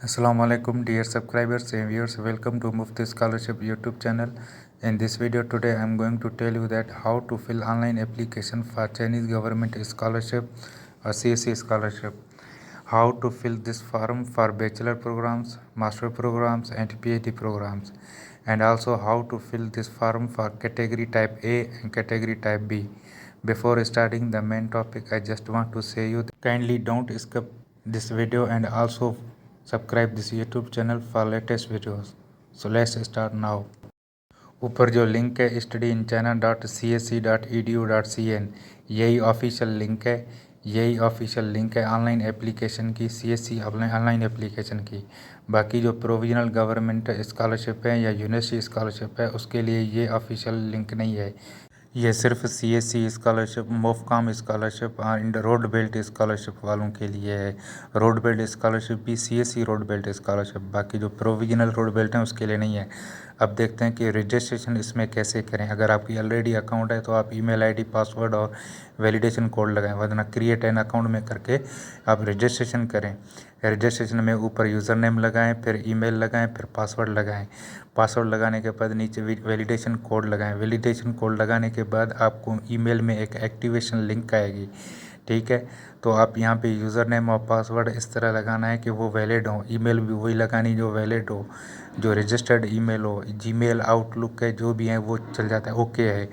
Assalamualaikum dear subscribers and viewers, welcome to Mufti Scholarship YouTube channel. In this video today I am going to tell you that how to fill online application for Chinese government scholarship or CSE scholarship. How to fill this form for bachelor programs, master programs and PhD programs, and also how to fill this form for category type A and category type B. Before starting the main topic, I just want to say you kindly don't skip this video and also subscribe this YouTube channel for latest videos. So let's start now. ऊपर जो link है studyinchina.csc.edu.cn यही official link है। Online application की CSE online application की। बाकी जो provisional government scholarship है या यूनिवर्सिटी स्कॉलरशिप है उसके लिए ये ऑफिशियल लिंक नहीं है। ये सिर्फ CSE स्कॉलरशिप, मोफकॉम स्कॉलरशिप और रोड बेल्ट स्कॉलरशिप वालों के लिए है। रोड बेल्ट स्कॉलरशिप भी CSE रोड बेल्ट स्कॉलरशिप, बाकी जो प्रोविजनल रोड बेल्ट है उसके लिए नहीं है। अब देखते हैं कि रजिस्ट्रेशन इसमें कैसे करें। अगर आपकी ऑलरेडी अकाउंट है तो आप ईमेल आईडी, पासवर्ड और वैलिडेशन कोड लगाएं, वरना क्रिएट एन अकाउंट में करके आप रजिस्ट्रेशन करें। रजिस्ट्रेशन में ऊपर यूज़र नेम लगाएं, फिर ईमेल लगाएं, फिर पासवर्ड लगाएं। पासवर्ड लगाने के बाद नीचे वैलिडेशन कोड लगाएं। वैलिडेशन कोड लगाने के बाद आपको ईमेल में एक एक्टिवेशन लिंक आएगी, ठीक है। तो आप यहाँ पे यूज़र नेम और पासवर्ड इस तरह लगाना है कि वो वैलिड हो। ईमेल भी वही लगानी जो वैलिड हो, जो रजिस्टर्ड ईमेल हो। जीमेल, आउटलुक है, जो भी है वो चल जाता है, ओके है।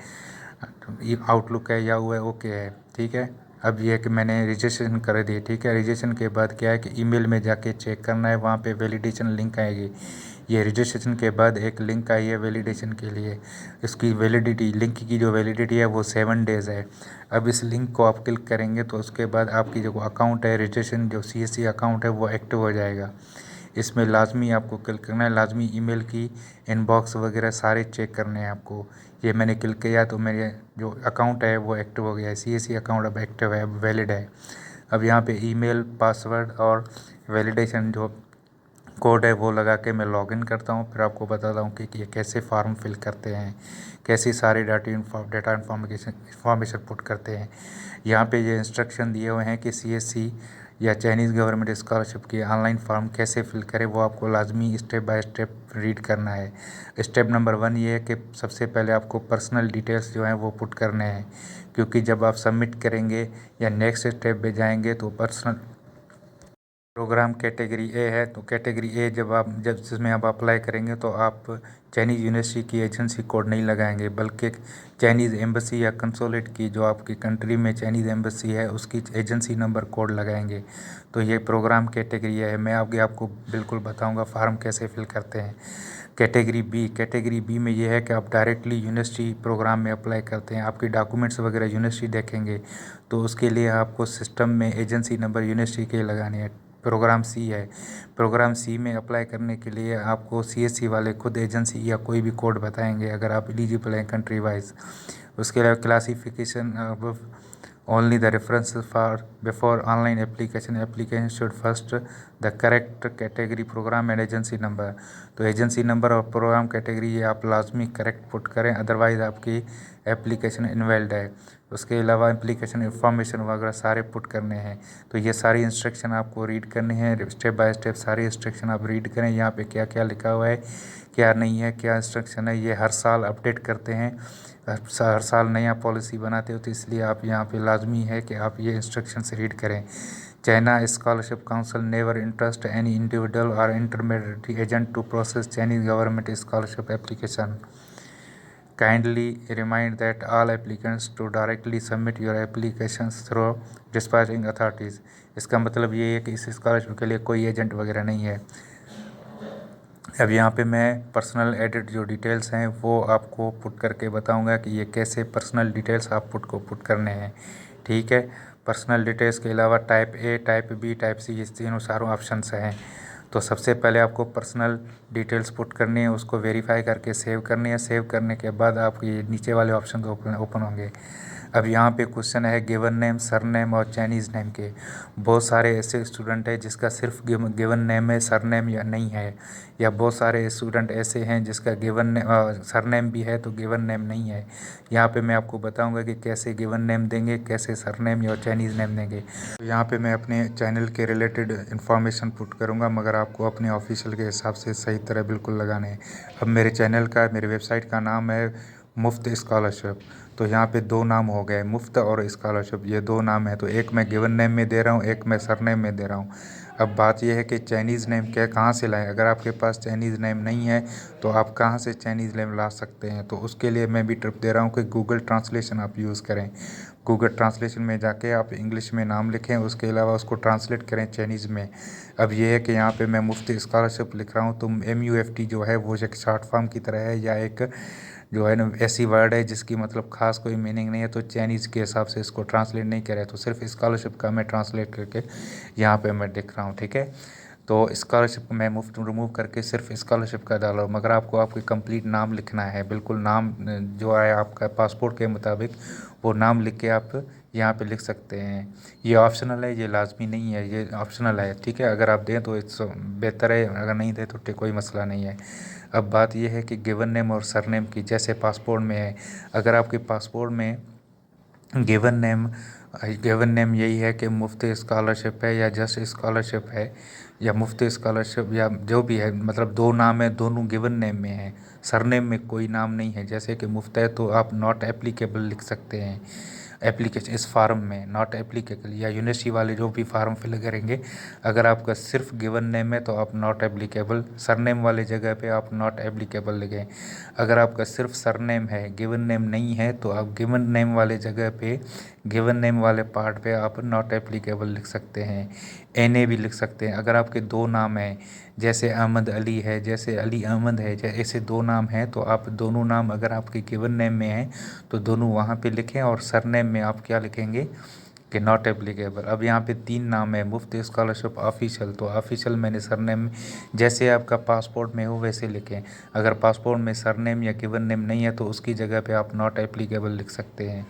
आउटलुक है या हुआ है, ओके है, ठीक है। अब ये है कि मैंने रजिस्ट्रेशन कर दी, ठीक है। रजिस्ट्रेशन के बाद क्या है कि ईमेल में जाके चेक करना है, वहाँ पे वैलिडेशन लिंक आएगी। ये रजिस्ट्रेशन के बाद एक लिंक आई है वैलिडेशन के लिए। इसकी वैलिडिटी, लिंक की जो वैलिडिटी है वो 7 डेज़ है। अब इस लिंक को आप क्लिक करेंगे तो उसके बाद आपकी जो अकाउंट है, रजिस्ट्रेशन जो CSE अकाउंट है वो एक्टिव हो जाएगा। इसमें लाजमी आपको क्लिक करना है, लाजमी ईमेल की इनबॉक्स वगैरह सारे चेक करने हैं आपको। ये मैंने क्लिक किया तो मेरे जो अकाउंट है वो एक्टिव हो गया है। CSE अकाउंट अब एक्टिव है, अब वैलिड है। अब यहाँ पे ईमेल, पासवर्ड और वैलिडेशन जो कोड है वो लगा के मैं लॉगिन करता हूँ। फिर आपको बताता हूँ कि ये कैसे फॉर्म फिल करते हैं, कैसे सारे डेटा इन्फॉर्मेशन पुट करते हैं। यहाँ पे ये इंस्ट्रक्शन दिए हुए हैं कि CSE या चाइनीज़ गवर्नमेंट स्कॉलरशिप की ऑनलाइन फॉर्म कैसे फिल करें, वो आपको लाजमी स्टेप बाय स्टेप रीड करना है। स्टेप नंबर 1 ये है कि सबसे पहले आपको पर्सनल डिटेल्स जो हैं वो पुट करने हैं, क्योंकि जब आप सबमिट करेंगे या नेक्स्ट स्टेप पे जाएंगे तो पर्सनल प्रोग्राम कैटेगरी ए है, तो कैटेगरी ए जब जिसमें आप अप्लाई करेंगे तो आप चाइनीज़ यूनिवर्सिटी की एजेंसी कोड नहीं लगाएंगे, बल्कि चाइनीज़ एम्बेसी या कंसोलेट की जो आपकी कंट्री में चाइनीज़ एम्बेसी है उसकी एजेंसी नंबर कोड लगाएंगे। तो ये प्रोग्राम कैटेगरी है। मैं आगे आपको बिल्कुल बताऊंगा फार्म कैसे फिल करते हैं। कैटेगरी बी में ये है कि आप डायरेक्टली यूनिवर्सिटी प्रोग्राम में अप्लाई करते हैं। आपके डॉक्यूमेंट्स वगैरह यूनिवर्सिटी देखेंगे तो उसके लिए आपको सिस्टम में एजेंसी नंबर यूनिवर्सिटी के लगाने हैं। प्रोग्राम सी है। प्रोग्राम सी में अप्लाई करने के लिए आपको CSE वाले खुद एजेंसी या कोई भी कोड बताएंगे अगर आप एलिजिबल हैं कंट्री वाइज। उसके अलावा classification only the reference for before online application should first the correct category, programme and agency number. तो एजेंसी नंबर और प्रोग्राम कैटेगरी ये आप लाजमी करेक्ट पुट करें, अदरवाइज़ आपकी एप्लीकेशन इनवैलिड है। उसके अलावा एप्लीकेशन इंफॉर्मेशन वगैरह सारे पुट करने हैं। तो ये सारी इंस्ट्रक्शन आपको रीड करनी है, स्टेप बाय स्टेप सारी इंस्ट्रक्शन आप रीड करें। यहाँ पे क्या क्या लिखा हुआ है, क्या नहीं है, क्या इंस्ट्रक्शन है, ये हर साल अपडेट करते हैं। हर साल नया पॉलिसी बनाते हो, तो इसलिए आप यहाँ पे लाजमी है कि आप ये इंस्ट्रक्शन से रीड करें। China scholarship council never interest any individual or intermediate agent to process Chinese government scholarship application. Kindly remind that all applicants to directly submit your applications through dispatching authorities। इसका मतलब ये है कि इस scholarship के लिए कोई एजेंट वगैरह नहीं है। अब यहाँ पे मैं पर्सनल एडिट जो डिटेल्स हैं वो आपको पुट करके बताऊंगा कि ये कैसे पर्सनल डिटेल्स आप पुट करने हैं, ठीक है। पर्सनल डिटेल्स के अलावा type A, type B, type C, इस तीनों सारों ऑप्शंस हैं। तो सबसे पहले आपको पर्सनल डिटेल्स पुट करनी है, उसको वेरीफाई करके सेव करनी है। सेव करने के बाद आपके नीचे वाले ऑप्शन ओपन होंगे। अब यहाँ पे क्वेश्चन है गिवन नेम, सरनेम और चाइनीज़ नेम के। बहुत सारे ऐसे स्टूडेंट हैं जिसका सिर्फ गिवन नेम है, सरनेम या नहीं है, या बहुत सारे स्टूडेंट ऐसे हैं जिसका सरनेम भी है तो गिवन नेम नहीं है। यहाँ पे मैं आपको बताऊंगा कि कैसे गिवन नेम देंगे, कैसे सरनेम या चाइनीज़ नेम देंगे। तो यहाँ पे मैं अपने चैनल के रिलेटेड इन्फॉर्मेशन पुट करूँगा, मगर आपको अपने ऑफिशियल के हिसाब से सही तरह बिल्कुल लगाने हैं। अब मेरे चैनल का, मेरे वेबसाइट का नाम है मुफ्त स्कॉलरशिप। तो यहाँ पे दो नाम हो गए, मुफ्त और स्कॉलरशिप, ये दो नाम है। तो एक मैं गिवन नेम में दे रहा हूँ, एक मैं सरनेम में दे रहा हूँ। अब बात यह है कि चाइनीज़ नेम क्या कहाँ से लाएं। अगर आपके पास चाइनीज़ नेम नहीं है तो आप कहाँ से चाइनीज़ नेम ला सकते हैं। तो उसके लिए मैं भी टिप दे रहा हूँ कि गूगल ट्रांसलेशन आप यूज़ करें। गूगल ट्रांसलेशन में जाके आप इंग्लिश में नाम लिखें, उसके अलावा उसको ट्रांसलेट करें चाइनीज़ में। अब ये है कि यहाँ पे मैं मुफ्त स्कॉलरशिप लिख रहा हूँ, तो MUFT जो है वो एक शॉर्ट फॉर्म की तरह है, या एक जो है ना ऐसी वर्ड है जिसकी मतलब खास कोई मीनिंग नहीं है। तो चाइनीज़ के हिसाब से इसको ट्रांसलेट नहीं करे, तो सिर्फ स्कॉलरशिप का मैं ट्रांसलेट करके यहाँ पे मैं लिख रहा हूँ, ठीक है। तो स्कॉलरशिप मैं मुफ्त रिमूव करके सिर्फ स्कॉलरशिप का डाला, मगर आपको आपकी कंप्लीट नाम लिखना है, बिल्कुल नाम जो है आपका पासपोर्ट के मुताबिक वो नाम लिख के आप यहाँ पे लिख सकते हैं। ये ऑप्शनल है, ये लाजमी नहीं है, ये ऑप्शनल है, ठीक है। अगर आप दें तो इट्स बेहतर है, अगर नहीं दें तो कोई मसला नहीं है। अब बात यह है कि गिवन नेम और सरनेम की, जैसे पासपोर्ट में है, अगर आपके पासपोर्ट में गिवन नेम गिवन नेम यही है कि मुफ्त स्कॉलरशिप है या जस्ट स्कॉलरशिप है या मुफ्त स्कॉलरशिप या जो भी है, मतलब दो नाम है, दोनों गिवन नेम में है, सरनेम में कोई नाम नहीं है। जैसे कि मुफ्त है तो आप नॉट एप्लीकेबल लिख सकते हैं एप्लीकेशन इस फार्म में, नॉट एप्लीकेबल, या यूनिवर्सिटी वाले जो भी फार्म फिल करेंगे, अगर आपका सिर्फ गिवन नेम है तो आप नॉट एप्लीकेबल, सरनेम वाले जगह पे आप नॉट एप्लीकेबल लिखें। अगर आपका सिर्फ सरनेम है, गिवन नेम नहीं है, तो आप गिवन नेम वाले जगह पे, गिवन नेम वाले पार्ट पे आप नॉट एप्लीकेबल लिख सकते हैं। NA भी लिख सकते हैं। अगर आपके दो नाम हैं, जैसे अहमद अली है, जैसे अली अहमद है, जैसे ऐसे दो नाम हैं, तो आप दोनों नाम अगर आपके गिवन नेम में हैं तो दोनों वहाँ पे लिखें, और सरनेम में आप क्या लिखेंगे कि नॉट एप्लीकेबल। अब यहाँ पे तीन नाम है, मुफ्त स्कॉलरशिप, ऑफिशियल, तो ऑफिशियल मैंने सरनेम जैसे आपका पासपोर्ट में हो वैसे लिखें। अगर पासपोर्ट में सरनेम या गिवन नेम नहीं है तो उसकी जगह पे आप नॉट एप्लीकेबल लिख सकते हैं।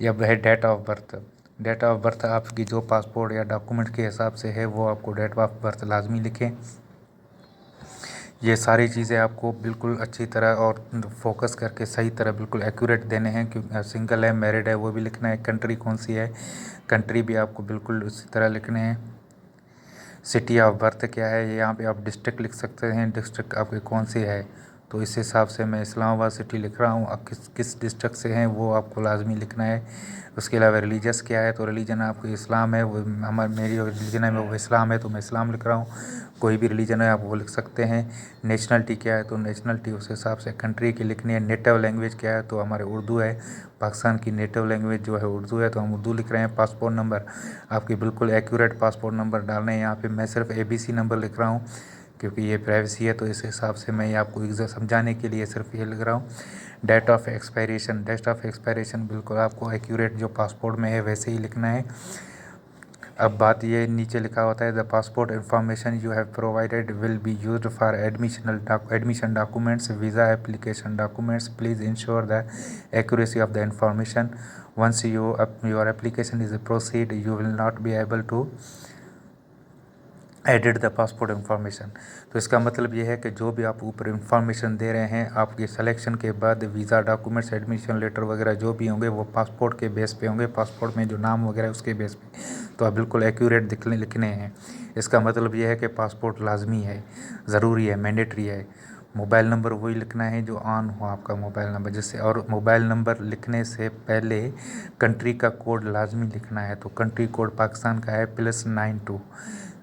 या है date of birth, date of birth आपकी जो पासपोर्ट या डॉक्यूमेंट के हिसाब से है वो आपको डेट ऑफ बर्थ लाजमी लिखें। ये सारी चीज़ें आपको बिल्कुल अच्छी तरह और फोकस करके सही तरह बिल्कुल एक्यूरेट देने हैं, क्योंकि सिंगल है, मैरिड है, वो भी लिखना है, कंट्री कौन सी है, कंट्री भी आपको बिल्कुल उसी तरह लिखने हैं। सिटी ऑफ बर्थ क्या है, ये यहाँ पे आप डिस्ट्रिक्ट लिख सकते हैं, डिस्ट्रिक्ट आपकी कौन सी है। तो इस हिसाब से मैं इस्लामाबाद सिटी लिख रहा हूँ। अब किस किस डिस्ट्रिक्ट से हैं वो आपको लाजमी लिखना है। उसके अलावा रिलीजियस क्या है, तो रिलीजन आपको इस्लाम है, वो मेरी रिलीजन है वो इस्लाम है, तो मैं इस्लाम लिख रहा हूँ। कोई भी रिलीजन है आप वो लिख सकते हैं। नेशनलिटी क्या है, तो नेशनलिटी उस हिसाब से कंट्री की लिखनी है। नेटिव लैंग्वेज क्या है, तो हमारे उर्दू है, पाकिस्तान की नेटिव लैंग्वेज जो है उर्दू है, तो हम उर्दू लिख रहे हैं। पासपोर्ट नंबर आपकी बिल्कुल एक्यूरेट पासपोर्ट नंबर डालने हैं। यहाँ पे मैं सिर्फ ABC नंबर लिख रहा हूँ क्योंकि ये प्राइवेसी है, तो इस हिसाब से मैं ये आपको एग्जैक्ट समझाने के लिए सिर्फ ये लिख रहा हूँ। Date of expiration, date of expiration बिल्कुल आपको एक्यूरेट जो पासपोर्ट में है वैसे ही लिखना है। अब बात ये नीचे लिखा होता है, the passport information you have provided will be used for admission documents, visa application documents, please ensure the accuracy of the information. Once your application is proceed you will not be able to edit the passport information. तो इसका मतलब ये है कि जो भी आप ऊपर इन्फॉर्मेशन दे रहे हैं, आपके सिलेक्शन के बाद वीज़ा डॉक्यूमेंट्स, एडमिशन लेटर वगैरह जो भी होंगे वो पासपोर्ट के बेस पे होंगे, पासपोर्ट में जो नाम वगैरह उसके बेस पे, तो आप बिल्कुल एक्यूरेट लिखने हैं। इसका मतलब ये है कि पासपोर्ट लाजमी है, ज़रूरी है, मैंडेटरी है। मोबाइल नंबर वही लिखना है जो ऑन हो आपका मोबाइल नंबर, जिससे, और मोबाइल नंबर लिखने से पहले कंट्री का कोड लाजमी लिखना है। तो कंट्री कोड पाकिस्तान का है +92।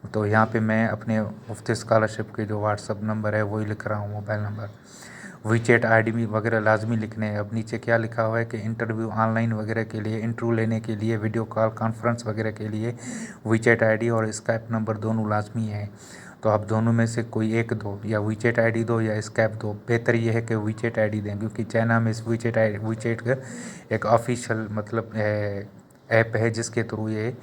तो यहाँ पे मैं अपने मुफ्त स्कॉलरशिप के जो व्हाट्सअप नंबर है वही लिख रहा हूँ, मोबाइल नंबर। WeChat ID भी वगैरह लाजमी लिखने हैं। अब नीचे क्या लिखा हुआ है कि इंटरव्यू ऑनलाइन वगैरह के लिए, इंटरव्यू लेने के लिए, वीडियो कॉल कॉन्फ्रेंस वगैरह के लिए WeChat ID और स्काइप नंबर दोनों लाजमी है। तो आप दोनों में से कोई एक दो, या WeChat ID दो या स्काइप दो। बेहतर ये है कि WeChat ID दें, क्योंकि चाइना में इस WeChat का एक ऑफिशियल मतलब ऐप है जिसके थ्रू ये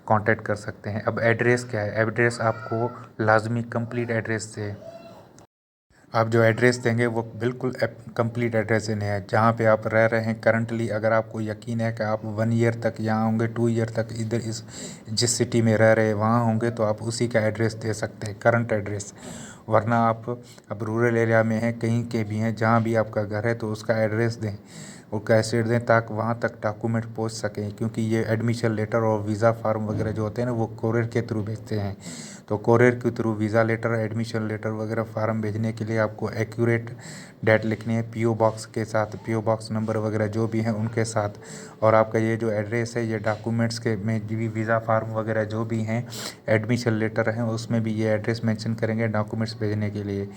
कांटेक्ट कर सकते हैं। अब एड्रेस क्या है, एड्रेस आपको लाजमी कंप्लीट एड्रेस से आप जो एड्रेस देंगे वो बिल्कुल कंप्लीट एड्रेस देने हैं जहाँ पे आप रह रहे हैं करंटली। अगर आपको यकीन है कि आप 1 ईयर तक यहाँ होंगे, 2 ईयर तक इधर इस जिस सिटी में रह रहे हैं वहाँ होंगे, तो आप उसी का एड्रेस दे सकते हैं, करंट एड्रेस। वरना आप अब रूरल एरिया में हैं, कहीं के भी हैं, जहाँ भी आपका घर है तो उसका एड्रेस दें, वो कैसे दें ताकि वहाँ तक डॉक्यूमेंट पहुँच सकें। क्योंकि ये एडमिशन लेटर और वीज़ा फार्म वगैरह जो होते हैं ना, वो कोरियर के थ्रू भेजते हैं। तो कोरियर के through visa letter, admission letter वगैरह फार्म भेजने के लिए आपको एक्यूरेट डेट लिखनी है, पीओ बॉक्स के साथ, पीओ बॉक्स नंबर वगैरह जो भी हैं उनके साथ। और आपका ये जो एड्रेस है, ये डॉक्यूमेंट्स के में भी वीज़ा फार्म वगैरह जो भी हैं, एडमिशन लेटर हैं, उसमें भी ये एड्रेस मेंशन करेंगे डॉक्यूमेंट्स भेजने के लिए।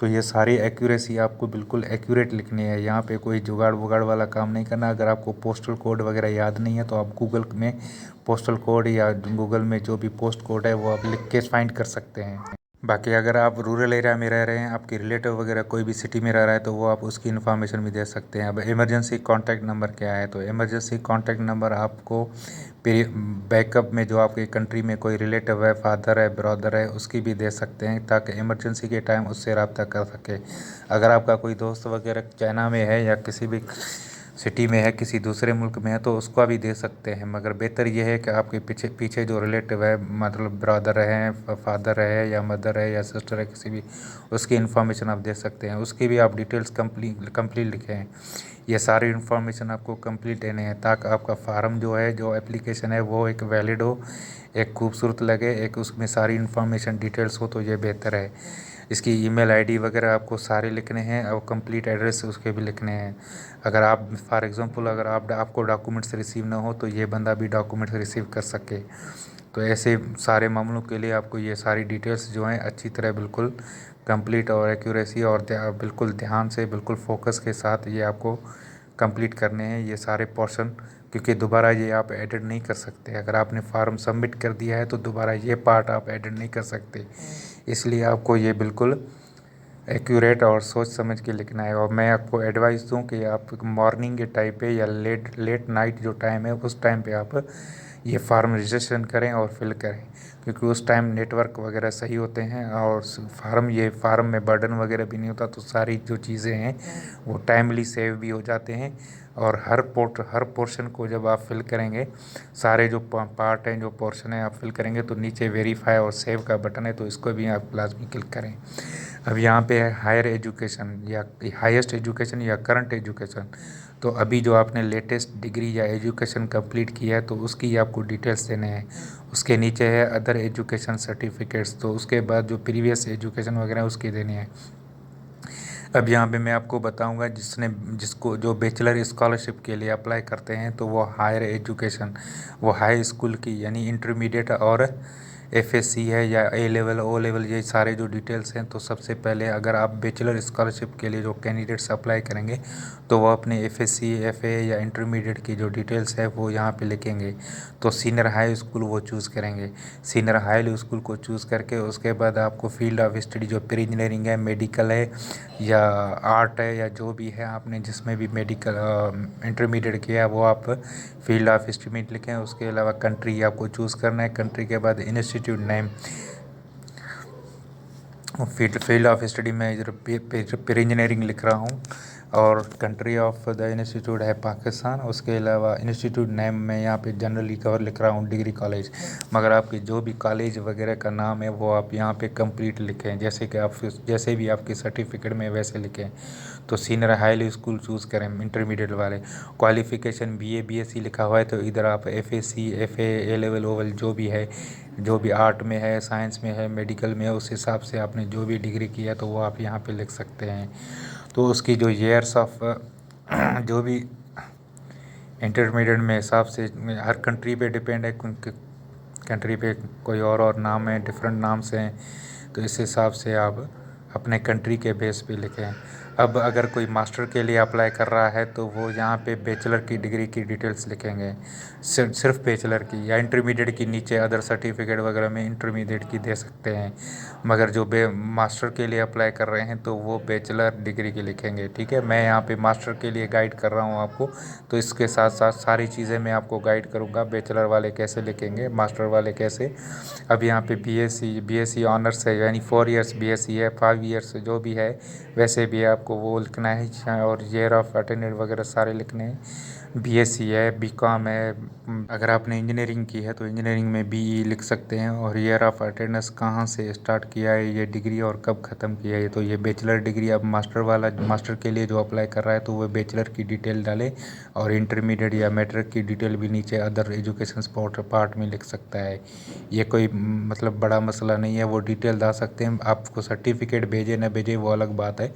तो ये सारी एक्यूरेसी आपको बिल्कुल एक्यूरेट लिखनी है। यहाँ पे कोई जुगाड़ वुगाड़ वाला काम नहीं करना। अगर आपको पोस्टल कोड वगैरह याद नहीं है तो आप गूगल में पोस्टल कोड या गूगल में जो भी पोस्ट कोड है वो आप लिख के फाइंड कर सकते हैं। बाकी अगर आप रूरल एरिया में रह रहे हैं, आपके रिलेटिव वगैरह कोई भी सिटी में रह रहा है, तो वो आप उसकी इन्फॉर्मेशन भी दे सकते हैं। अब इमरजेंसी कॉन्टैक्ट नंबर क्या है, तो इमरजेंसी कॉन्टैक्ट नंबर आपको बैकअप में जो आपके कंट्री में कोई रिलेटिव है, फादर है, ब्रदर है, उसकी भी दे सकते हैं ताकि इमरजेंसी के टाइम उससे रब्ता कर सके। अगर आपका कोई दोस्त वगैरह चाइना में है या किसी भी सिटी में है, किसी दूसरे मुल्क में है, तो उसका भी दे सकते हैं। मगर बेहतर ये है कि आपके पीछे पीछे जो रिलेटिव है, मतलब ब्रदर है, फादर है या मदर है या सिस्टर है, किसी भी, उसकी इन्फॉर्मेशन आप दे सकते हैं। उसकी भी आप डिटेल्स कंप्लीट लिखें। ये सारी इन्फॉर्मेशन आपको कंप्लीट देने हैं ताकि आपका फार्म जो है, जो एप्लीकेशन है, वो एक वैलिड हो, एक खूबसूरत लगे, एक उसमें सारी इन्फॉर्मेशन डिटेल्स हो, तो ये बेहतर है। इसकी ईमेल आईडी वगैरह आपको सारे लिखने हैं और कंप्लीट एड्रेस उसके भी लिखने हैं। अगर आप फॉर एग्ज़ाम्पल अगर आपको डॉक्यूमेंट्स रिसीव ना हो तो ये बंदा भी डॉक्यूमेंट्स रिसीव कर सके। तो ऐसे सारे मामलों के लिए आपको ये सारी डिटेल्स जो हैं अच्छी तरह बिल्कुल कंप्लीट और एक्यूरेसी और बिल्कुल ध्यान से, बिल्कुल फोकस के साथ ये आपको कंप्लीट करने हैं ये सारे पोर्शन। क्योंकि दोबारा ये आप एडिट नहीं कर सकते। अगर आपने फार्म सबमिट कर दिया है तो दोबारा ये पार्ट आप एडिट नहीं कर सकते। इसलिए आपको ये बिल्कुल एक्यूरेट और सोच समझ के लिखना है। और मैं आपको एडवाइस दूं कि आप मॉर्निंग के टाइम पे या लेट लेट नाइट जो टाइम है उस टाइम पे आप ये फार्म रजिस्ट्रेशन करें और फिल करें। क्योंकि उस टाइम नेटवर्क वगैरह सही होते हैं और फार्म में बर्डन वगैरह भी नहीं होता। तो सारी जो चीज़ें हैं वो टाइमली सेव भी हो जाते हैं। और हर पोर्शन को जब आप फिल करेंगे, सारे जो पार्ट हैं, जो पोर्शन है आप फिल करेंगे, तो नीचे वेरीफाई और सेव का बटन है, तो इसको भी आप लाजमी क्लिक करें। अब यहाँ पे है हायर एजुकेशन या हाईएस्ट एजुकेशन या करंट एजुकेशन। तो अभी जो आपने लेटेस्ट डिग्री या एजुकेशन कंप्लीट किया है तो उसकी आपको डिटेल्स देने हैं। उसके नीचे है अदर एजुकेशन सर्टिफिकेट्स, तो उसके बाद जो प्रीवियस एजुकेशन वगैरह उसकी देनी है। अब यहाँ पे मैं आपको बताऊंगा जिसको जो बैचलर स्कॉलरशिप के लिए अप्लाई करते हैं तो वो हायर एजुकेशन, वो हाई स्कूल की यानी इंटरमीडिएट और एफएससी है या ए लेवल ओ लेवल, ये सारे जो डिटेल्स हैं। तो सबसे पहले अगर आप बैचलर स्कॉलरशिप के लिए जो कैंडिडेट्स अप्लाई करेंगे तो वो अपने एफएससी एफए या इंटरमीडिएट की जो डिटेल्स है वो यहाँ पे लिखेंगे। तो सीनियर हाई स्कूल वो चूज़ करेंगे। सीनियर हाई स्कूल को चूज़ करके उसके बाद आपको फील्ड ऑफ स्टडी जो प्री इंजीनियरिंग है, मेडिकल है या आर्ट है या जो भी है आपने जिसमें भी मेडिकल इंटरमीडिएट किया है वो आप फील्ड ऑफ स्ट्रीम लिखें। उसके अलावा कंट्री आपको चूज़ करना है। कंट्री के बाद institute name, field of study में इधर प्री इंजीनियरिंग लिख रहा हूँ और कंट्री ऑफ द इंस्टीट्यूट है पाकिस्तान। उसके अलावा इंस्टीट्यूट नेम में यहाँ पे जनरली कवर लिख रहा हूँ डिग्री कॉलेज। मगर आपकी जो भी कॉलेज वगैरह का नाम है वो आप यहाँ पे कंप्लीट लिखें, जैसे कि आप जैसे भी आपके सर्टिफिकेट में वैसे लिखें। तो सीनियर हाई स्कूल चूज़ करें इंटरमीडिएट वाले। क्वालिफ़िकेशन बीए बीएससी लिखा हुआ है तो इधर आप एफएससी एफए ए लेवल ओ लेवल जो भी है, जो भी आर्ट में है, साइंस में है, मेडिकल में है, उस हिसाब से आपने जो भी डिग्री किया तो वो आप यहाँ पे लिख सकते हैं। तो उसकी जो ईयर्स ऑफ जो भी इंटरमीडिएट में हिसाब से हर कंट्री पे डिपेंड है, कंट्री पे कोई और नाम है, डिफरेंट नाम से हैं। तो इस हिसाब से आप अपने कंट्री के बेस पे लिखें। अब अगर कोई मास्टर के लिए अप्लाई कर रहा है तो वो यहाँ पे बैचलर की डिग्री की डिटेल्स लिखेंगे, सिर्फ बैचलर की, या इंटरमीडिएट की नीचे अदर सर्टिफिकेट वगैरह में इंटरमीडिएट की दे सकते हैं। मगर जो मास्टर के लिए अप्लाई कर रहे हैं तो वो बैचलर डिग्री की लिखेंगे। ठीक है, मैं यहाँ पे मास्टर के लिए गाइड कर रहा हूँ आपको, तो इसके साथ साथ सारी चीज़ें मैं आपको गाइड करूँगा। बैचलर वाले कैसे लिखेंगे, मास्टर वाले कैसे। अब यहाँ पे बीएससी ऑनर्स है, यानी 4 इयर्स बीएससी है, 5 इयर्स जो भी है वैसे भी आपको वो लिखना है, और ईयर ऑफ अटेंडेंस वगैरह सारे लिखने हैं। बीएससी है, बीकॉम है, अगर आपने इंजीनियरिंग की है तो इंजीनियरिंग में बीई लिख सकते हैं, और ईयर ऑफ अटेंडेंस कहाँ से स्टार्ट किया है ये डिग्री और कब ख़त्म किया है। तो ये बैचलर डिग्री। अब मास्टर के लिए जो अप्लाई कर रहा है तो वो बैचलर की डिटेल डाले, और इंटरमीडिएट या मैट्रिक की डिटेल भी नीचे अदर एजुकेशन पार्ट में लिख सकता है। ये कोई मतलब बड़ा मसला नहीं है, वो डिटेल डाल सकते हैं। आपको सर्टिफिकेट भेजे ना भेजे वो अलग बात है,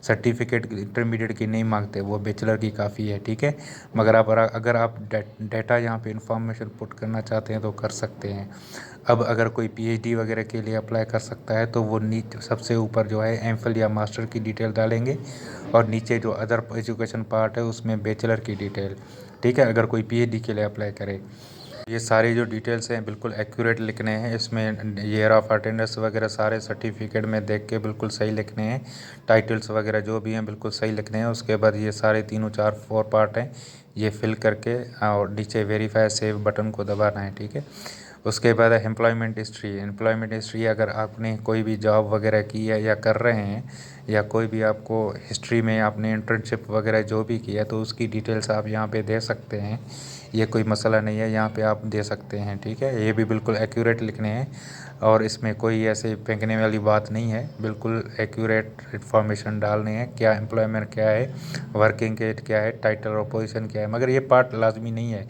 सर्टिफिकेट इंटरमीडिएट की नहीं मांगते, वो बैचलर की काफ़ी है। ठीक है, मगर अगर आप डाटा यहाँ पे इंफॉर्मेशन पुट करना चाहते हैं तो कर सकते हैं। अब अगर कोई पीएचडी वगैरह के लिए अप्लाई कर सकता है तो वो नीचे सबसे ऊपर जो है एमफिल या मास्टर की डिटेल डालेंगे, और नीचे जो अदर एजुकेशन पार्ट है उसमें बैचलर की डिटेल। ठीक है, अगर कोई पीएचडी के लिए अप्लाई करे। ये सारे जो डिटेल्स हैं बिल्कुल एक्यूरेट लिखने हैं, इसमें ईयर ऑफ अटेंडेंस वगैरह सारे सर्टिफिकेट में देख के बिल्कुल सही लिखने हैं। टाइटल्स वगैरह जो भी हैं बिल्कुल सही लिखने हैं। उसके बाद ये सारे तीनों 4 पार्ट हैं, ये फिल करके और नीचे वेरीफाई सेव बटन को दबाना है। ठीक है, उसके बाद एम्प्लॉयमेंट हिस्ट्री अगर आपने कोई भी जॉब वगैरह की है या कर रहे हैं, या कोई भी आपको हिस्ट्री में आपने इंटर्नशिप वगैरह जो भी किया तो उसकी डिटेल्स आप यहाँ पे दे सकते हैं। ये कोई मसला नहीं है, यहाँ पे आप दे सकते हैं। ठीक है, ये भी बिल्कुल एक्यूरेट लिखने हैं, और इसमें कोई ऐसे फेंकने वाली बात नहीं है, बिल्कुल एक्यूरेट इन्फॉर्मेशन डालने हैं। क्या एम्प्लॉयमेंट क्या है, वर्किंग एज क्या है, टाइटल और पोजीशन क्या है। मगर ये पार्ट लाजमी नहीं है,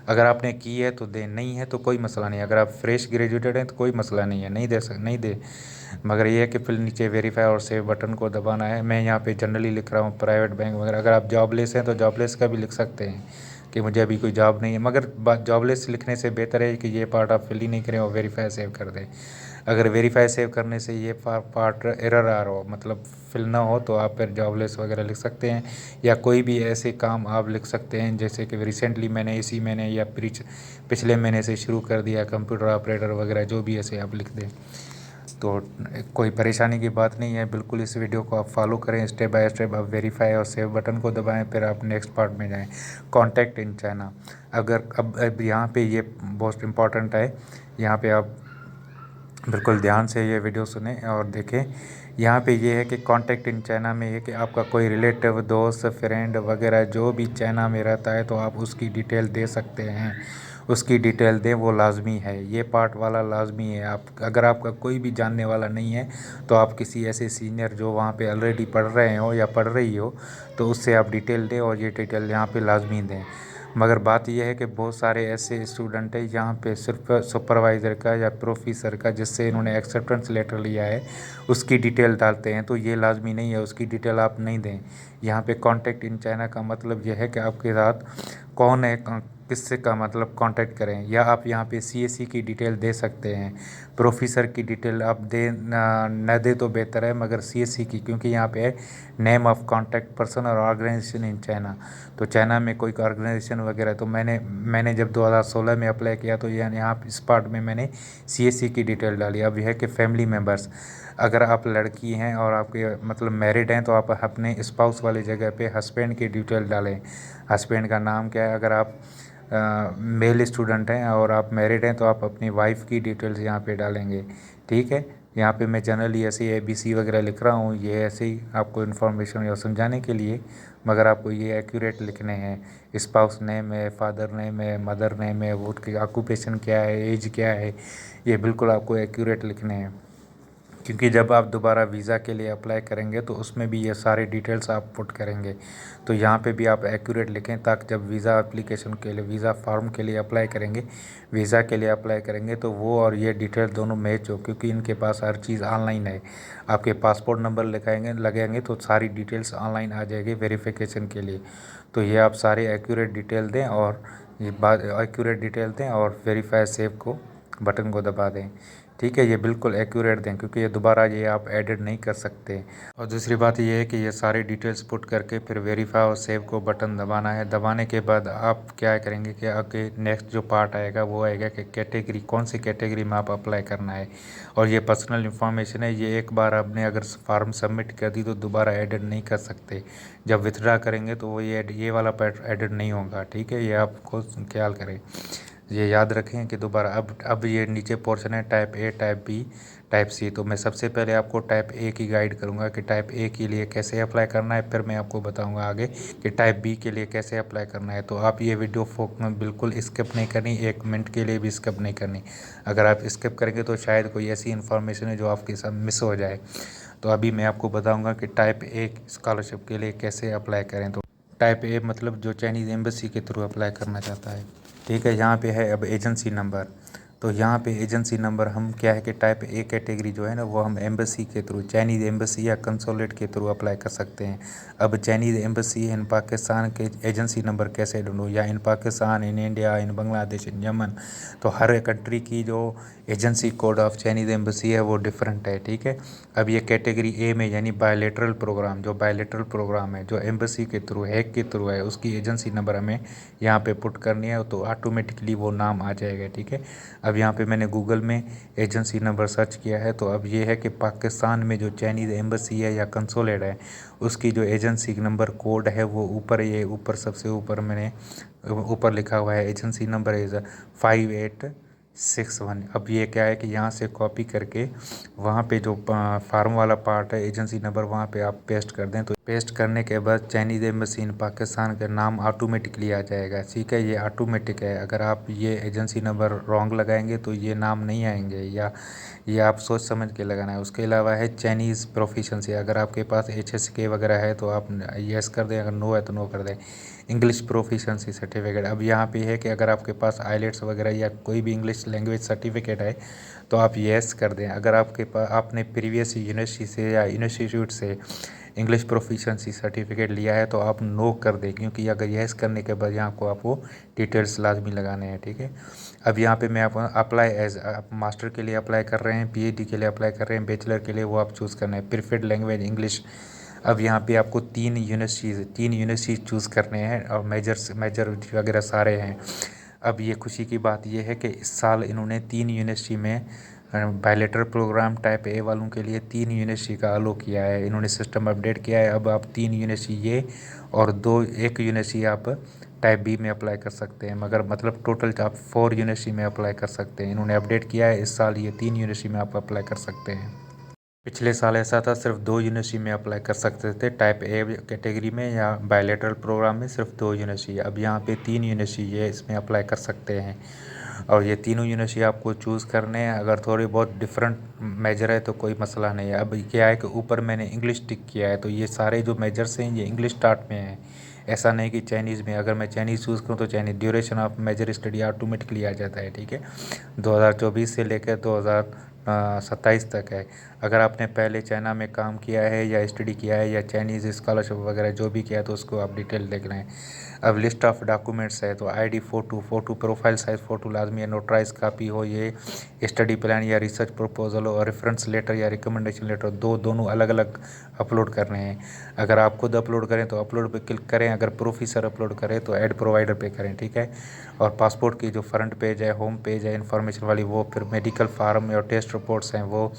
अगर आपने की है तो दे, नहीं है तो कोई मसला नहीं है। अगर आप फ्रेश ग्रेजुएटेड हैं तो कोई मसला नहीं है, नहीं दे। मगर ये है कि फिर नीचे वेरीफाई और सेव बटन को दबाना है। मैं यहाँ पे जनरली लिख रहा हूँ प्राइवेट बैंक वगैरह। अगर आप जॉबलेस हैं तो जॉबलेस का भी लिख सकते हैं कि मुझे अभी कोई जॉब नहीं है, मगर जॉबलेस लिखने से बेहतर है कि ये पार्ट आप फिल ही नहीं करें और वेरीफाई सेव कर दें। अगर वेरीफाई सेव करने से ये पार्ट एरर आ रहा हो, मतलब फिल ना हो, तो आप फिर जॉबलेस वगैरह लिख सकते हैं, या कोई भी ऐसे काम आप लिख सकते हैं जैसे कि रिसेंटली मैंने इसी महीने या पिछले महीने से शुरू कर दिया कंप्यूटर ऑपरेटर वगैरह, जो भी ऐसे आप लिख दें तो कोई परेशानी की बात नहीं है। बिल्कुल इस वीडियो को आप फॉलो करें स्टेप बाय स्टेप। आप वेरीफाई और सेव बटन को दबाएं, फिर आप नेक्स्ट पार्ट में जाएं, कॉन्टैक्ट इन चाइना। अगर अब यहाँ पे ये बहुत इम्पॉर्टेंट है, यहाँ पे आप बिल्कुल ध्यान से ये वीडियो सुने और देखें। यहाँ पे ये है कि कॉन्टैक्ट इन चाइना में ये कि आपका कोई रिलेटिव, दोस्त, फ्रेंड वगैरह जो भी चाइना में रहता है तो आप उसकी डिटेल दे सकते हैं, उसकी डिटेल दें, वो लाजमी है। ये पार्ट वाला लाजमी है। आप अगर आपका कोई भी जानने वाला नहीं है तो आप किसी ऐसे सीनियर जो वहाँ पे ऑलरेडी पढ़ रहे हो या पढ़ रही हो तो उससे आप डिटेल दें, और ये डिटेल यहाँ पे लाजमी दें। मगर बात यह है कि बहुत सारे ऐसे स्टूडेंट हैं यहाँ पे सिर्फ सुपरवाइज़र का या प्रोफेसर का जिससे इन्होंने एक्सेप्टेंस लेटर लिया है उसकी डिटेल डालते हैं, तो ये लाजमी नहीं है, उसकी डिटेल आप नहीं दें। यहाँ पे कॉन्टैक्ट इन चाइना का मतलब यह है कि आपके साथ कौन है, किससे का मतलब कांटेक्ट करें। या आप यहाँ पे सीएससी की डिटेल दे सकते हैं, प्रोफेसर की डिटेल आप दे न दे तो बेहतर है, मगर सीएससी की, क्योंकि यहाँ पे है नेम ऑफ़ कांटेक्ट पर्सन और ऑर्गेनाइजेशन इन चाइना। तो चाइना में कोई ऑर्गेनाइजेशन वगैरह, तो मैंने जब 2016 में अप्लाई किया तो यहाँ इस पार्ट में मैंने सीएससी की डिटेल डाली। अब यह है कि फैमिली मेम्बर्स, अगर आप लड़की हैं और आपके मतलब मैरिड हैं तो आप अपने स्पाउस वाली जगह पे हस्बैंड की डिटेल डालें। हस्बैंड का नाम क्या है, अगर आप मेल स्टूडेंट हैं और आप मैरिड हैं तो आप अपनी वाइफ की डिटेल्स यहाँ पे डालेंगे। ठीक है, यहाँ पे मैं जनरली ऐसे ABC वगैरह लिख रहा हूँ, ये ऐसे ही आपको इन्फॉर्मेशन या समझाने के लिए, मगर आपको ये एक्यूरेट लिखने हैं। स्पाउस नेम है, फादर नेम है, मदर नेम है, वो की ऑक्यूपेशन क्या है, एज क्या है, ये बिल्कुल आपको एक्यूरेट लिखने हैं। क्योंकि जब आप दोबारा वीज़ा के लिए अप्लाई करेंगे तो उसमें भी ये सारे डिटेल्स आप पुट करेंगे, तो यहाँ पे भी आप एक्यूरेट लिखें, ताकि जब वीज़ा एप्लीकेशन के लिए, वीज़ा फॉर्म के लिए अप्लाई करेंगे, वीज़ा के लिए अप्लाई करेंगे तो वो और ये डिटेल दोनों मैच हो, क्योंकि इनके पास हर चीज़ ऑनलाइन है। आपके पासपोर्ट नंबर लगेंगे तो सारी डिटेल्स ऑनलाइन आ जाएगी वेरिफिकेशन के लिए। तो ये आप सारे एक्यूरेट डिटेल दें, और ये बात एक्यूरेट डिटेल दें और वेरीफाई सेव को बटन को दबा दें। ठीक है, ये बिल्कुल एक्यूरेट दें क्योंकि ये दोबारा ये आप एडिट नहीं कर सकते। और दूसरी बात ये है कि ये सारी डिटेल्स पुट करके फिर वेरीफाई और सेव को बटन दबाना है। दबाने के बाद आप क्या करेंगे कि आगे नेक्स्ट जो पार्ट आएगा वो आएगा कि कैटेगरी, कौन सी कैटेगरी में आप अप्लाई करना है। और ये पर्सनल इन्फॉर्मेशन है, ये एक बार आपने अगर फॉर्म सबमिट कर दी तो दोबारा एडिट नहीं कर सकते। जब विथड्रा करेंगे तो वो ये वाला पार्ट एडिट नहीं होगा। ठीक है, ये आपको ख्याल करें, ये याद रखें कि दोबारा अब ये नीचे पोर्शन है type A, type B, type C. तो मैं सबसे पहले आपको टाइप ए की गाइड करूंगा कि टाइप ए के लिए कैसे अप्लाई करना है, फिर मैं आपको बताऊंगा आगे कि टाइप बी के लिए कैसे अप्लाई करना है। तो आप ये वीडियो में बिल्कुल स्किप नहीं करनी, 1 मिनट के लिए भी स्किप नहीं करनी। अगर आप स्किप करेंगे तो शायद कोई ऐसी इन्फॉर्मेशन है जो आपके साथ मिस हो जाए। तो अभी मैं आपको बताऊँगा कि टाइप ए स्कॉलरशिप के लिए कैसे अप्लाई करें। तो टाइप ए मतलब जो चाइनीज़ एम्बेसी के थ्रू अप्लाई करना चाहता है। ठीक है, यहाँ पे है अब एजेंसी नंबर। तो यहाँ पे एजेंसी नंबर हम क्या है कि टाइप ए कैटेगरी जो है ना वो हम एम्बेसी के थ्रू, चाइनीज़ एम्बेसी या कंसोलेट के थ्रू अप्लाई कर सकते हैं। अब चाइनीज़ एम्बेसी इन पाकिस्तान के एजेंसी नंबर कैसे ढूंढूँ, या in Pakistan, in India, in Bangladesh, in Yemen, तो हर कंट्री की जो agency code of Chinese embassy है वो डिफरेंट है। ठीक है, अब ये कैटेगरी ए में यानी बायलेटरल प्रोग्राम, जो बायलेटरल प्रोग्राम है जो एम्बेसी के थ्रू, हैक के थ्रू है, उसकी एजेंसी नंबर हमें यहाँ पे पुट करनी है तो ऑटोमेटिकली वो नाम आ जाएगा। ठीक है, अब यहाँ पे मैंने गूगल में एजेंसी नंबर सर्च किया है तो अब ये है कि पाकिस्तान में जो चाइनीज़ एम्बेसी है या कंसोलेट है उसकी जो एजेंसी नंबर कोड है वो ऊपर, ये ऊपर सबसे ऊपर मैंने ऊपर लिखा हुआ है एजेंसी नंबर इज़ 5861। अब ये क्या है कि यहाँ से कॉपी करके वहाँ पे जो फार्म वाला पार्ट है एजेंसी नंबर वहाँ पे आप पेस्ट कर दें। तो पेस्ट करने के बाद चाइनीज़ एम्बेसी इन पाकिस्तान का नाम ऑटोमेटिकली आ जाएगा। ठीक है, ये ऑटोमेटिक है। अगर आप ये एजेंसी नंबर रॉन्ग लगाएंगे तो ये नाम नहीं आएंगे, या ये आप सोच समझ के लगाना है। उसके अलावा है चाइनीज़ प्रोफिशेंसी, अगर आपके पास HSK वगैरह है तो आप यस कर दें, अगर नो है तो नो कर दें। इंग्लिश प्रोफिशेंसी सर्टिफिकेट, अब यहाँ पे है कि अगर आपके पास आइलेट्स वगैरह या कोई भी इंग्लिश लैंग्वेज सर्टिफिकेट है तो आप यस कर दें। अगर आपके पास आपने प्रीवियस यूनिवर्सिटी से या इंस्टीट्यूट से इंग्लिश प्रोफिशेंसी सर्टिफिकेट लिया है तो आप नो कर दें, क्योंकि अगर यस करने के बाद यहाँ को आपको डिटेल्स लाजमी लगाने हैं। ठीक है, अब यहाँ पे मैं आप अप्लाई एज, आप मास्टर के लिए अप्लाई कर रहे हैं, PhD के लिए अप्लाई कर रहे हैं, बैचलर के लिए, वो आप चूज़ करना है। Preferred language English. अब यहाँ पे आपको 3 यूनिवर्सिटीज़ चूज़ करने हैं और मेजर वगैरह सारे हैं। अब ये खुशी की बात ये है कि इस साल इन्होंने 3 यूनिवर्सिटी में बायलेटरल प्रोग्राम टाइप ए वालों के लिए 3 यूनिवर्सिटी का अलो किया है, इन्होंने सिस्टम अपडेट किया है। अब आप 3 यूनिवर्सिटी ये और एक यूनिवर्सिटी आप टाइप बी में अप्लाई कर सकते हैं, मगर मतलब टोटल आप 4 यूनिवर्सिटी में अप्लाई कर सकते हैं। इन्होंने अपडेट किया है, इस साल ये 3 यूनिवर्सिटी में आप अप्लाई कर सकते हैं। पिछले साल ऐसा था सिर्फ 2 यूनिवर्सिटी में अप्लाई कर सकते थे, टाइप ए कैटेगरी में या बायलेटरल प्रोग्राम में सिर्फ 2 यूनिवर्सिटी। अब यहाँ पे 3 यूनिवर्सिटी है, इसमें अप्लाई कर सकते हैं। और ये तीनों यूनिवर्सिटी आपको चूज़ करने हैं। अगर थोड़ी बहुत डिफरेंट मेजर है तो कोई मसला नहीं है। अब क्या है कि ऊपर मैंने इंग्लिश टिक किया है तो ये सारे जो मेजर्स हैं ये इंग्लिश स्टार्ट में हैं, ऐसा नहीं कि चाइनीज़ में। अगर मैं चाइनीज़ चूज़ करूँ तो Chinese duration of major study automatically आ जाता है। ठीक है, 2024 से लेकर 2027 तक है। अगर आपने पहले चाइना में काम किया है या स्टडी किया है या चाइनीज़ स्कॉलरशिप वगैरह जो भी किया है तो उसको आप डिटेल देख लें। अब लिस्ट ऑफ डॉक्यूमेंट्स है तो ID photo, profile size photo लाजमी है, नोटराइज कापी हो, ये स्टडी प्लान या रिसर्च प्रपोजल हो, और रेफरेंस लेटर या रिकमेंडेशन लेटर, दोनों अलग अलग अपलोड करने हैं। अगर आप खुद अपलोड करें तो अपलोड पे क्लिक करें, अगर प्रोफेसर अपलोड करें तो ऐड प्रोवाइडर पे करें। ठीक है, और पासपोर्ट की जो फ्रंट पेज है, होम पेज है इन्फॉर्मेशन वाली वो, फिर मेडिकल फार्म और टेस्ट रिपोर्ट्स हैं वो,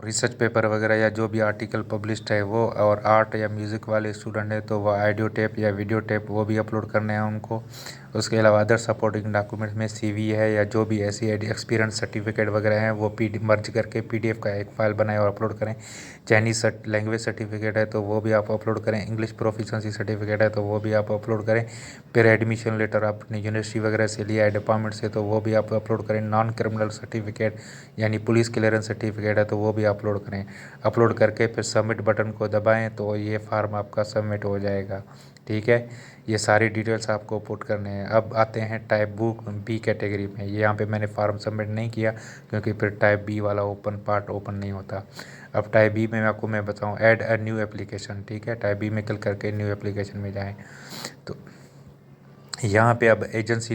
रिसर्च पेपर वगैरह या जो भी आर्टिकल पब्लिश्ड है वो, और आर्ट या म्यूज़िक वाले स्टूडेंट है तो वो ऑडियो टेप या वीडियो टेप वो भी अपलोड करने हैं उनको। उसके अलावा अदर सपोर्टिंग डॉक्यूमेंट्स में CV है या जो भी ऐसी एक्सपीरियंस सर्टिफिकेट वगैरह हैं वो मर्ज करके PDF का एक फ़ाइल बनाएं और अपलोड करें। चाइनीज़ लैंग्वेज सर्टिफिकेट है तो वो भी आप अपलोड करें, इंग्लिश प्रोफिशेंसी सर्टिफिकेट है तो वो भी आप अपलोड करें। फिर एडमिशन लेटर आपने यूनिवर्सिटी वगैरह से लिया है, डिपार्टमेंट से, तो वो भी आप अपलोड करें। नॉन क्रिमिनल सर्टिफिकेट यानी पुलिस क्लियरेंस सर्टिफिकेट है तो वो भी अपलोड करें। अपलोड करके फिर सबमिट बटन को दबाएं तो ये फार्म आपका सबमिट हो जाएगा। ठीक है, ये सारी डिटेल्स आपको पुट करने हैं। अब आते हैं टाइप बुक बी कैटेगरी में। ये यहाँ पे मैंने फार्म सबमिट नहीं किया क्योंकि फिर टाइप बी वाला पार्ट ओपन नहीं होता। अब टाइप बी में मैं बताऊँ, ऐड अ न्यू एप्लीकेशन। ठीक है, टाइप बी में क्लिक करके न्यू एप्लीकेशन में जाएँ तो यहाँ पे अब एजेंसी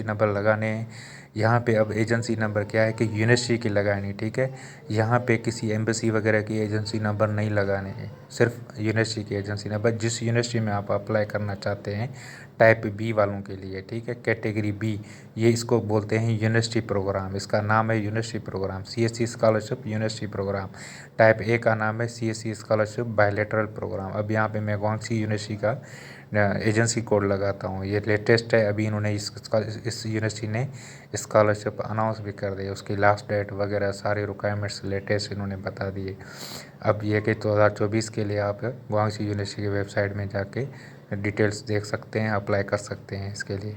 नंबर लगाने हैं। यहाँ पे अब एजेंसी नंबर क्या है कि यूनिवर्सिटी की लगानी, ठीक है। यहाँ पे किसी एम्बेसी वगैरह की एजेंसी नंबर नहीं लगाने हैं, सिर्फ यूनिवर्सिटी की एजेंसी नंबर, जिस यूनिवर्सिटी में आप अप्लाई करना चाहते हैं, टाइप बी वालों के लिए, ठीक है, कैटेगरी बी। ये इसको बोलते हैं यूनिवर्सिटी प्रोग्राम, इसका नाम है university programme, CSC scholarship university programme. Type A का नाम है CSC स्कॉलरशिप बायलैटरल प्रोग्राम। अब यहाँ पे मैं गुआंगसी यूनिवर्सिटी का एजेंसी कोड लगाता हूँ, ये लेटेस्ट है, अभी इन्होंने इस यूनिवर्सिटी ने स्कॉलरशिप अनाउंस भी कर दी, उसकी लास्ट डेट वगैरह सारे रिक्वायरमेंट्स लेटेस्ट इन्होंने बता दिए। अब ये कि 2024 के लिए आप गुआंगसी यूनिवर्सिटी की वेबसाइट में जाके डिटेल्स देख सकते हैं, अप्लाई कर सकते हैं इसके लिए।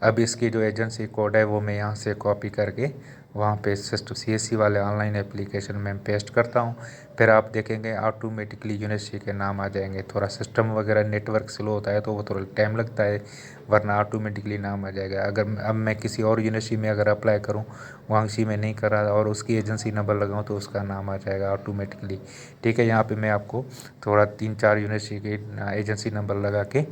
अब इसकी जो एजेंसी कोड है वो मैं यहाँ से कॉपी करके वहाँ पे सिस्टम CSC वाले ऑनलाइन एप्लीकेशन में पेस्ट करता हूँ। फिर आप देखेंगे ऑटोमेटिकली यूनिवर्सिटी के नाम आ जाएंगे। थोड़ा सिस्टम वगैरह नेटवर्क स्लो होता है तो वो थोड़ा टाइम लगता है, वरना ऑटोमेटिकली नाम आ जाएगा। अगर अब मैं किसी और यूनिवर्सिटी में अगर अप्लाई करूँ, गुआंगसी में नहीं करा और उसकी एजेंसी नंबर लगाऊँ तो उसका नाम आ जाएगा ऑटोमेटिकली, ठीक है। यहाँ पे मैं आपको थोड़ा 3-4 यूनिवर्सिटी के एजेंसी नंबर लगा के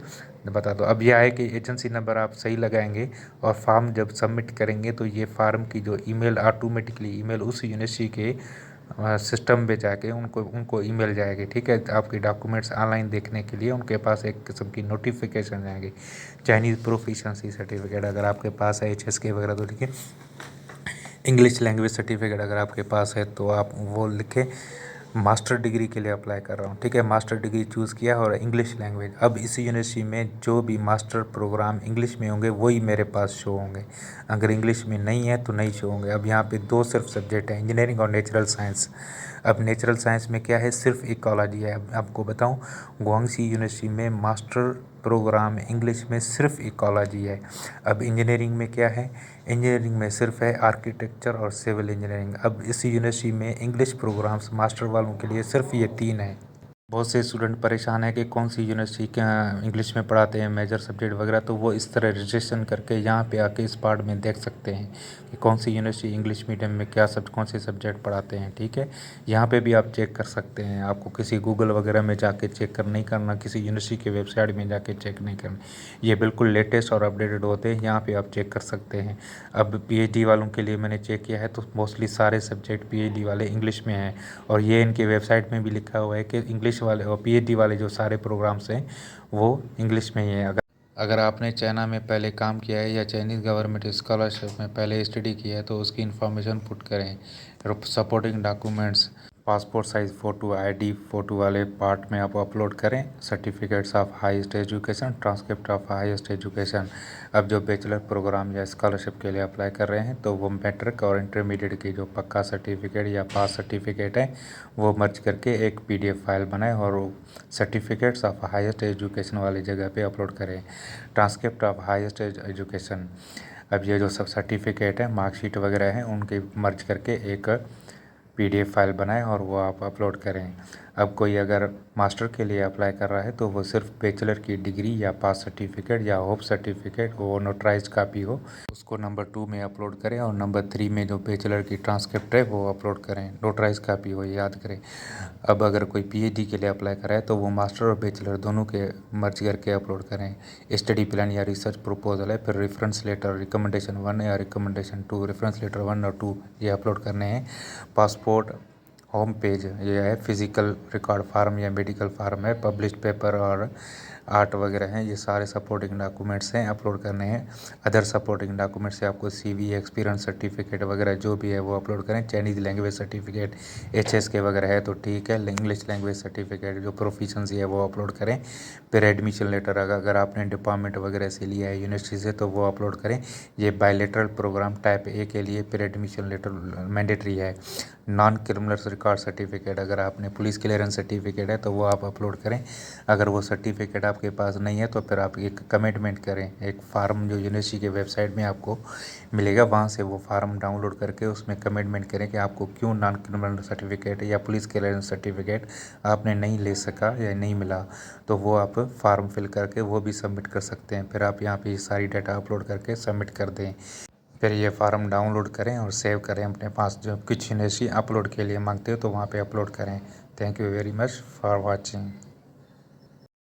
बता दो। अब यह है कि एजेंसी नंबर आप सही लगाएंगे और फॉर्म जब सबमिट करेंगे तो ये फार्म की जो ईमेल ऑटोमेटिकली ईमेल उस यूनिवर्सिटी के सिस्टम में जाके उनको ईमेल जाएगी, ठीक है। आपके डॉक्यूमेंट्स ऑनलाइन देखने के लिए उनके पास एक किस्म की नोटिफिकेशन जाएगी। चाइनीज़ प्रोफिशेंसी सर्टिफिकेट अगर आपके पास है, HSK वगैरह तो लिखे, इंग्लिश लैंग्वेज सर्टिफिकेट अगर आपके पास है तो आप वो लिखें। मास्टर डिग्री के लिए अप्लाई कर रहा हूँ, ठीक है, मास्टर डिग्री चूज़ किया और इंग्लिश लैंग्वेज। अब इस यूनिवर्सिटी में जो भी मास्टर प्रोग्राम इंग्लिश में होंगे वही मेरे पास शो होंगे, अगर इंग्लिश में नहीं है तो नहीं शो होंगे। अब यहाँ पे 2 सिर्फ सब्जेक्ट हैं, इंजीनियरिंग और नेचुरल साइंस। अब नेचुरल साइंस में क्या है, सिर्फ इकोलॉजी है। अब आपको बताऊँ, गुआंगसी यूनिवर्सिटी में मास्टर प्रोग्राम इंग्लिश में सिर्फ इकोलॉजी है। अब इंजीनियरिंग में क्या है, इंजीनियरिंग में सिर्फ है आर्किटेक्चर और सिविल इंजीनियरिंग। अब इस यूनिवर्सिटी में इंग्लिश प्रोग्राम्स मास्टर वालों के लिए सिर्फ ये 3 है। बहुत से स्टूडेंट परेशान है कि कौन सी यूनिवर्सिटी क्या इंग्लिश में पढ़ाते हैं मेजर सब्जेक्ट वगैरह, तो वो इस तरह रजिस्ट्रेशन करके यहाँ पे आके इस पार्ट में देख सकते हैं कि कौन सी यूनिवर्सिटी इंग्लिश मीडियम में कौन से सब्जेक्ट पढ़ाते हैं, ठीक है। यहाँ पे भी आप चेक कर सकते हैं, आपको किसी गूगल वगैरह में जाके चेक कर नहीं करना, किसी यूनिवर्सिटी की वेबसाइट में जाके चेक नहीं करना, ये बिल्कुल लेटेस्ट और अपडेटेड होते हैं, यहाँ पर आप चेक कर सकते हैं। अब PhD वालों के लिए मैंने चेक किया है तो मोस्टली सारे सब्जेक्ट PhD वाले इंग्लिश में हैं, और ये इनकी वेबसाइट में भी लिखा हुआ है कि इंग्लिश वाले और PhD वाले जो सारे प्रोग्राम्स हैं वो इंग्लिश में ही है। अगर आपने चाइना में पहले काम किया है या चाइनीज़ गवर्नमेंट स्कॉलरशिप में पहले स्टडी किया है तो उसकी इन्फॉर्मेशन पुट करें। Supporting documents, passport size photo, ID photo वाले पार्ट में आप अपलोड करें। Certificates of highest education, transcript of highest education. अब जो बैचलर प्रोग्राम या स्कॉलरशिप के लिए अप्लाई कर रहे हैं तो वो मैट्रिक और इंटरमीडिएट की जो पक्का सर्टिफिकेट या पास सर्टिफिकेट है वो मर्ज करके एक PDF फाइल बनाएं और वो सर्टिफिकेट्स ऑफ हाईएस्ट एजुकेशन वाली जगह पे अपलोड करें। ट्रांसक्रिप्ट ऑफ हाईएस्ट एजुकेशन, अब ये जो सब सर्टिफिकेट है, मार्कशीट वगैरह हैं, उनके मर्ज करके एक PDF फाइल बनाएं और वो आप अपलोड करें। अब कोई अगर मास्टर के लिए अप्लाई कर रहा है तो वो सिर्फ बैचलर की डिग्री या पास सर्टिफिकेट या होप सर्टिफिकेट वो नोटराइज कापी हो उसको नंबर 2 में अपलोड करें, और नंबर 3 में जो बैचलर की ट्रांसक्रिप्ट है वो अपलोड करें, नोटराइज कापी हो, याद करें। अब अगर कोई PhD के लिए अप्लाई कर रहा है तो वो मास्टर और बैचलर दोनों के मर्ज करके अपलोड करें। स्टडी प्लान या रिसर्च प्रपोजल है, फिर रेफरेंस लेटर रिकमेंडेशन 1 या रिकमेंडेशन 2, रेफरेंस लेटर 1 और 2 ये अपलोड करने हैं। पासपोर्ट होम पेज ये है, फिज़िकल रिकॉर्ड फार्म या मेडिकल फार्म है, पब्लिश्ड पेपर और आर्ट वगैरह हैं, ये सारे सपोर्टिंग डॉक्यूमेंट्स हैं, अपलोड करने हैं। अदर सपोर्टिंग डॉक्यूमेंट्स से आपको CV, एक्सपीरियंस सर्टिफिकेट वगैरह जो भी है वो अपलोड करें। चाइनीज़ लैंग्वेज सर्टिफिकेट HSK वगैरह है तो ठीक है, इंग्लिश लैंग्वेज सर्टिफिकेट जो प्रोफिशेंसी है वो अपलोड करें। फिर एडमिशन लेटर अगर आपने डिपार्टमेंट वगैरह से लिया है यूनिवर्सिटी से तो वो अपलोड करें। ये बायलैटरल प्रोग्राम टाइप A के लिए फिर एडमिशन लेटर मैंडेटरी है। नॉन क्रिमिनल रिकॉर्ड सर्टिफिकेट, अगर आपने पुलिस क्लियरेंस सर्टिफिकेट है तो वो आप अपलोड करें। अगर वो सर्टिफिकेट आपके पास नहीं है तो फिर आप एक कमिटमेंट करें, एक फार्म जो यूनिवर्सिटी के वेबसाइट में आपको मिलेगा वहाँ से वो फार्म डाउनलोड करके उसमें कमिटमेंट करें कि आपको क्यों नॉन क्रिमिनल सर्टिफिकेट या पुलिस क्लियरेंस सर्टिफिकेट आपने नहीं ले सका या नहीं मिला, तो वो आप फार्म फिल करके वो भी सबमिट कर सकते हैं। फिर आप यहाँ पे सारी डाटा अपलोड करके सबमिट कर दें। फिर ये फार्म डाउनलोड करें और सेव करें अपने पास, जो कुछ यूनिवर्सिटी अपलोड के लिए मांगते हो तो वहाँ पे अपलोड करें। Thank you very much for watching.